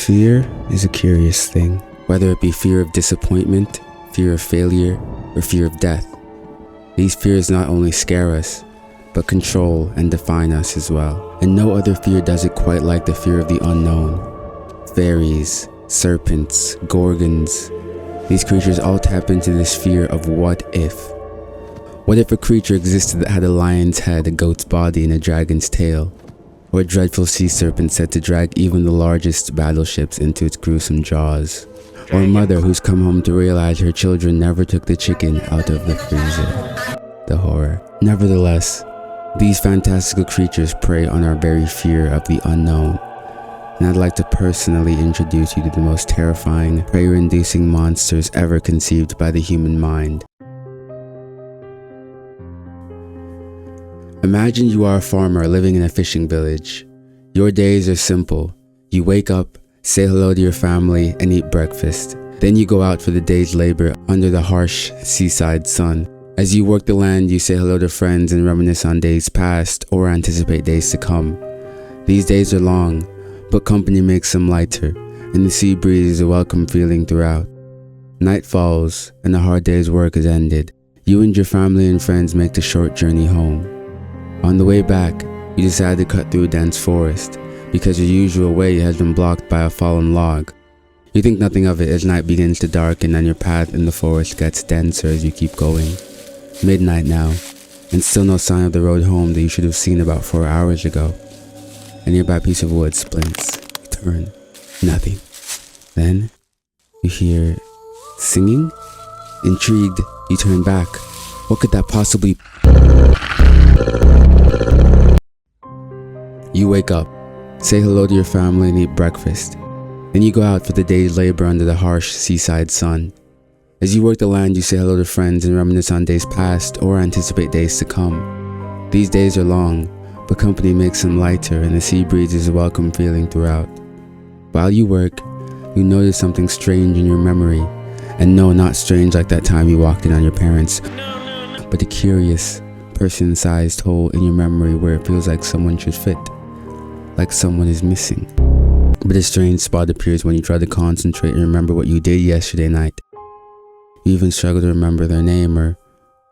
Fear is a curious thing, whether it be fear of disappointment, fear of failure, or fear of death. These fears not only scare us, but control and define us as well. And no other fear does it quite like the fear of the unknown. Fairies, serpents, gorgons, these creatures all tap into this fear of what if. What if a creature existed that had a lion's head, a goat's body, and a dragon's tail? Or a dreadful sea serpent said to drag even the largest battleships into its gruesome jaws? Or a mother who's come home to realize her children never took the chicken out of the freezer. The horror. Nevertheless, these fantastical creatures prey on our very fear of the unknown. And I'd like to personally introduce you to the most terrifying, prayer-inducing monsters ever conceived by the human mind. Imagine you are a farmer living in a fishing village. Your days are simple. You wake up, say hello to your family, and eat breakfast. Then you go out for the day's labor under the harsh seaside sun. As you work the land, you say hello to friends and reminisce on days past or anticipate days to come. These days are long, but company makes them lighter, and the sea breeze is a welcome feeling throughout. Night falls, and the hard day's work is ended. You and your family and friends make the short journey home. On the way back, you decide to cut through a dense forest, because your usual way has been blocked by a fallen log. You think nothing of it as night begins to darken and your path in the forest gets denser as you keep going. Midnight now, and still no sign of the road home that you should have seen about 4 hours ago. A nearby piece of wood splints. You turn. Nothing. Then, you hear singing? Intrigued, you turn back. What could that possibly be? You wake up, say hello to your family and eat breakfast. Then you go out for the day's labor under the harsh seaside sun. As you work the land, you say hello to friends and reminisce on days past or anticipate days to come. These days are long, but company makes them lighter and the sea breeze is a welcome feeling throughout. While you work, you notice something strange in your memory. And no, not strange like that time you walked in on your parents, but a curious, person-sized hole in your memory where it feels like someone should fit. Like someone is missing. But a strange spot appears when you try to concentrate and remember what you did yesterday night. You even struggle to remember their name or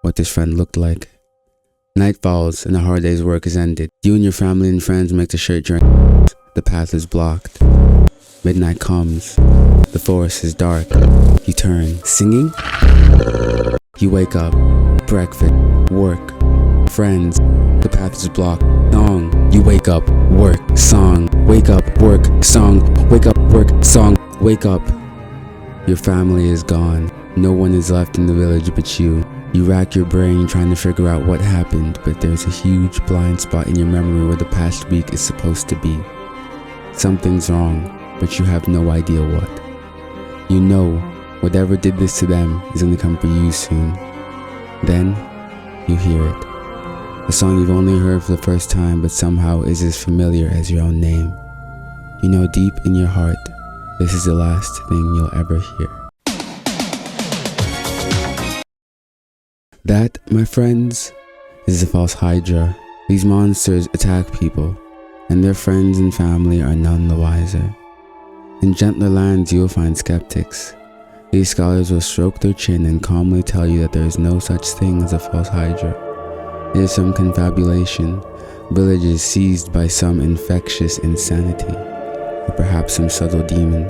what this friend looked like. Night falls and the hard day's work is ended. You and your family and friends make the short journey. The path is blocked. Midnight comes. The forest is dark. You turn. Singing? You wake up. Breakfast. Work. Friends. The path is blocked. Song. You wake up. Work. Song. Wake up. Work. Song. Wake up. Work. Song. Wake up. Your family is gone. No one is left in the village but you. You rack your brain trying to figure out what happened, but there's a huge blind spot in your memory where the past week is supposed to be. Something's wrong, but you have no idea what. You know, whatever did this to them is going to come for you soon. Then, you hear it. A song you've only heard for the first time, but somehow is as familiar as your own name. You know deep in your heart, this is the last thing you'll ever hear. That, my friends, is the false Hydra. These monsters attack people, and their friends and family are none the wiser. In gentler lands you will find skeptics. These scholars will stroke their chin and calmly tell you that there is no such thing as a false Hydra. It is some confabulation, villages seized by some infectious insanity, or perhaps some subtle demon.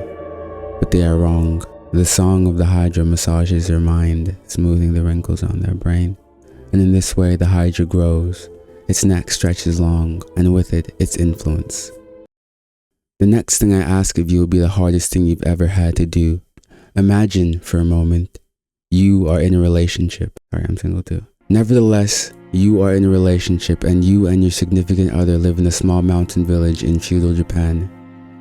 But they are wrong. The song of the Hydra massages their mind, smoothing the wrinkles on their brain. And in this way the Hydra grows, its neck stretches long, and with it, its influence. The next thing I ask of you will be the hardest thing you've ever had to do. Imagine, for a moment, you are in a relationship. Sorry, I'm single too. Nevertheless, you are in a relationship and you and your significant other live in a small mountain village in feudal Japan.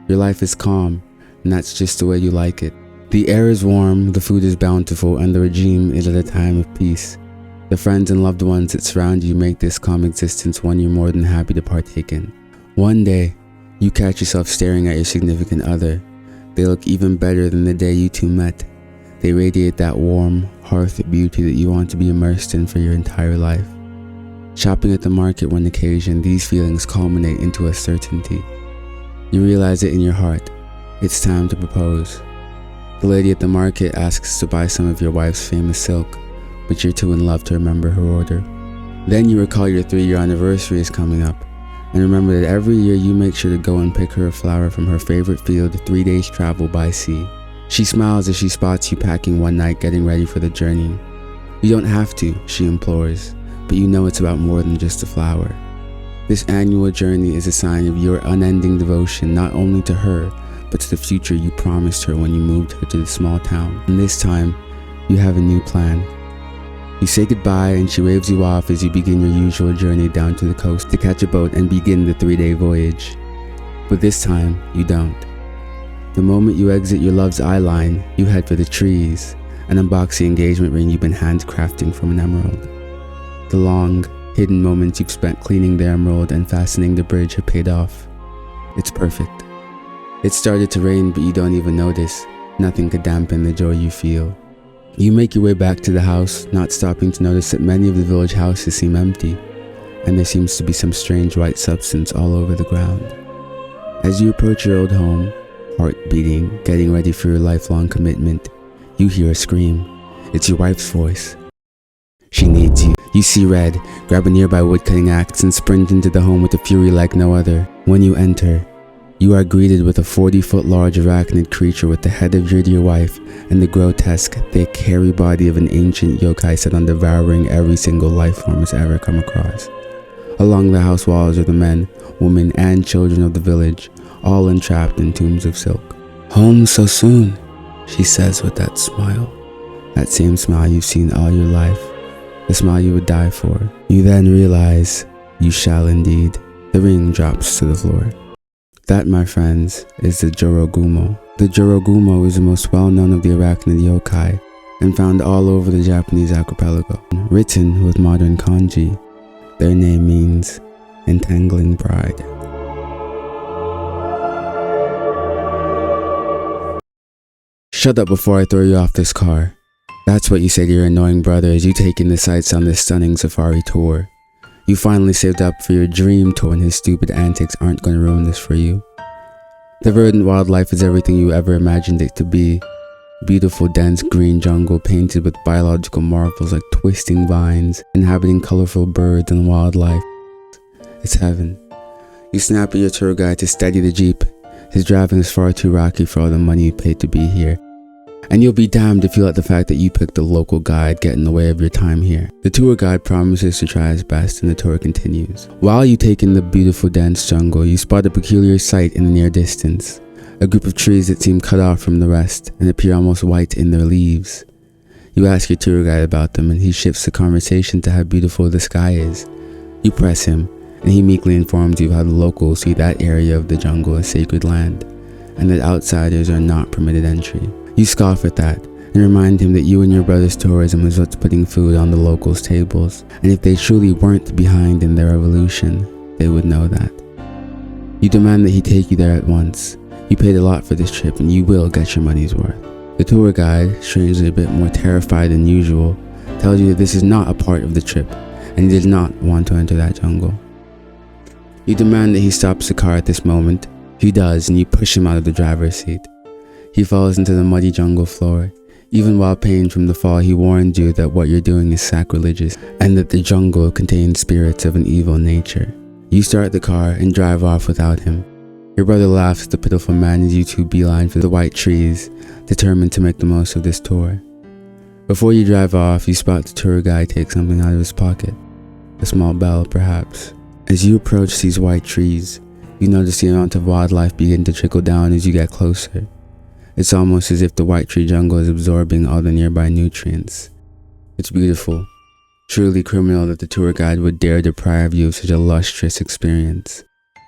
Your life is calm, and that's just the way you like it. The air is warm, the food is bountiful, and the regime is at a time of peace. The friends and loved ones that surround you make this calm existence one you're more than happy to partake in. One day, you catch yourself staring at your significant other. They look even better than the day you two met. They radiate that warm, hearth beauty that you want to be immersed in for your entire life. Shopping at the market one occasion, these feelings culminate into a certainty. You realize it in your heart. It's time to propose. The lady at the market asks to buy some of your wife's famous silk, but you're too in love to remember her order. Then you recall your 3-year anniversary is coming up, and remember that every year you make sure to go and pick her a flower from her favorite field 3 days travel by sea. She smiles as she spots you packing one night getting ready for the journey. You don't have to, she implores, but you know it's about more than just a flower. This annual journey is a sign of your unending devotion not only to her, but to the future you promised her when you moved her to the small town. And this time, you have a new plan. You say goodbye and she waves you off as you begin your usual journey down to the coast to catch a boat and begin the 3-day voyage. But this time, you don't. The moment you exit your love's eye line, you head for the trees and unbox the engagement ring you've been handcrafting from an emerald. The long, hidden moments you've spent cleaning the emerald and fastening the bridge have paid off. It's perfect. It started to rain, but you don't even notice. Nothing could dampen the joy you feel. You make your way back to the house, not stopping to notice that many of the village houses seem empty, and there seems to be some strange white substance all over the ground. As you approach your old home, heart beating, getting ready for your lifelong commitment, you hear a scream. It's your wife's voice. She needs you. You see red, grab a nearby woodcutting axe, and sprint into the home with a fury like no other. When you enter, you are greeted with a 40-foot large arachnid creature with the head of your dear wife and the grotesque, thick, hairy body of an ancient yokai set on devouring every single life form it's ever come across. Along the house walls are the men, women, and children of the village, all entrapped in tombs of silk. "Home so soon," she says with that smile. That same smile you've seen all your life. The smile you would die for. You then realize you shall indeed. The ring drops to the floor. That, my friends, is the Jorogumo. The Jorogumo is the most well-known of the arachnid yokai and found all over the Japanese archipelago. Written with modern kanji, their name means entangling bride. Shut up before I throw you off this car. That's what you say to your annoying brother as you take in the sights on this stunning safari tour. You finally saved up for your dream tour and his stupid antics aren't going to ruin this for you. The verdant wildlife is everything you ever imagined it to be. Beautiful dense green jungle painted with biological marvels like twisting vines, inhabiting colorful birds and wildlife. It's heaven. You snap at your tour guide to steady the jeep. His driving is far too rocky for all the money you paid to be here. And you'll be damned if you let the fact that you picked a local guide get in the way of your time here. The tour guide promises to try his best and the tour continues. While you take in the beautiful dense jungle, you spot a peculiar sight in the near distance. A group of trees that seem cut off from the rest and appear almost white in their leaves. You ask your tour guide about them and he shifts the conversation to how beautiful the sky is. You press him and he meekly informs you how the locals see that area of the jungle as sacred land and that outsiders are not permitted entry. You scoff at that and remind him that you and your brother's tourism is what's putting food on the locals' tables, and if they truly weren't behind in their evolution, they would know that. You demand that he take you there at once. You paid a lot for this trip and you will get your money's worth. The tour guide, strangely a bit more terrified than usual, tells you that this is not a part of the trip and he does not want to enter that jungle. You demand that he stops the car at this moment. He does, and you push him out of the driver's seat. He falls into the muddy jungle floor. Even while pained from the fall, he warns you that what you're doing is sacrilegious and that the jungle contains spirits of an evil nature. You start the car and drive off without him. Your brother laughs at the pitiful man as you two beeline for the white trees, determined to make the most of this tour. Before you drive off, you spot the tour guide take something out of his pocket. A small bell, perhaps. As you approach these white trees, you notice the amount of wildlife begin to trickle down as you get closer. It's almost as if the white tree jungle is absorbing all the nearby nutrients. It's beautiful. Truly criminal that the tour guide would dare deprive you of such a lustrous experience.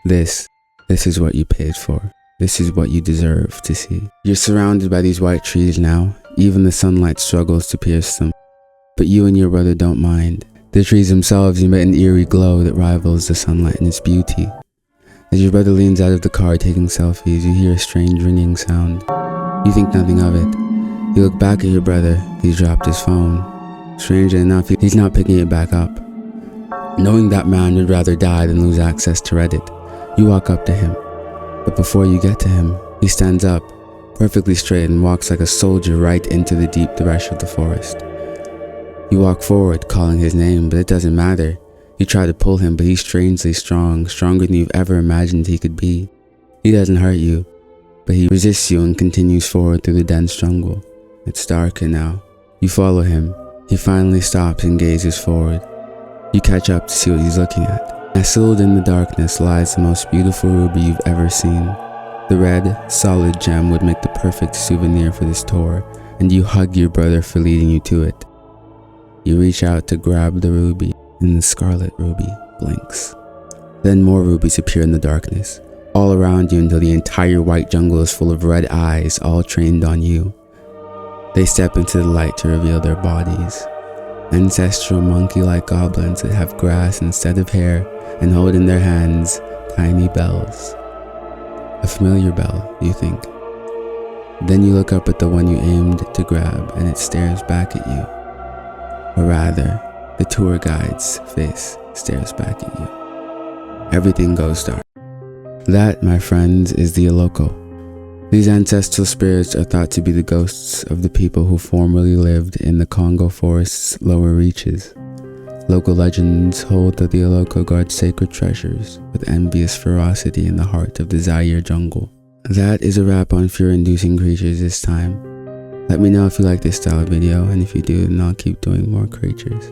This is what you paid for. This is what you deserve to see. You're surrounded by these white trees now. Even the sunlight struggles to pierce them. But you and your brother don't mind. The trees themselves emit an eerie glow that rivals the sunlight in its beauty. As your brother leans out of the car taking selfies, you hear a strange ringing sound. You think nothing of it. You look back at your brother. He's dropped his phone. Strangely enough, he's not picking it back up. Knowing that man would rather die than lose access to Reddit, you walk up to him. But before you get to him, He stands up, perfectly straight, and walks like a soldier right into the deep thresh of the forest. You walk forward, calling his name, but it doesn't matter. You try to pull him, but he's strangely strong, stronger than you've ever imagined he could be. He doesn't hurt you, but he resists you and continues forward through the dense jungle. It's darker now. You follow him. He finally stops and gazes forward. You catch up to see what he's looking at. Nestled in the darkness lies the most beautiful ruby you've ever seen. The red, solid gem would make the perfect souvenir for this tour, and you hug your brother for leading you to it. You reach out to grab the ruby, and the scarlet ruby blinks. Then more rubies appear in the darkness, all around you until the entire white jungle is full of red eyes, all trained on you. They step into the light to reveal their bodies. Ancestral monkey-like goblins that have grass instead of hair and hold in their hands tiny bells. A familiar bell, you think. Then you look up at the one you aimed to grab and it stares back at you. Or rather, the tour guide's face stares back at you. Everything goes dark. That, my friends, is the Eloko. These ancestral spirits are thought to be the ghosts of the people who formerly lived in the Congo forest's lower reaches. Local legends hold that the Eloko guard sacred treasures with envious ferocity in the heart of the Zaire jungle. That is a wrap on fear-inducing creatures this time. Let me know if you like this style of video, and if you do, then I'll keep doing more creatures.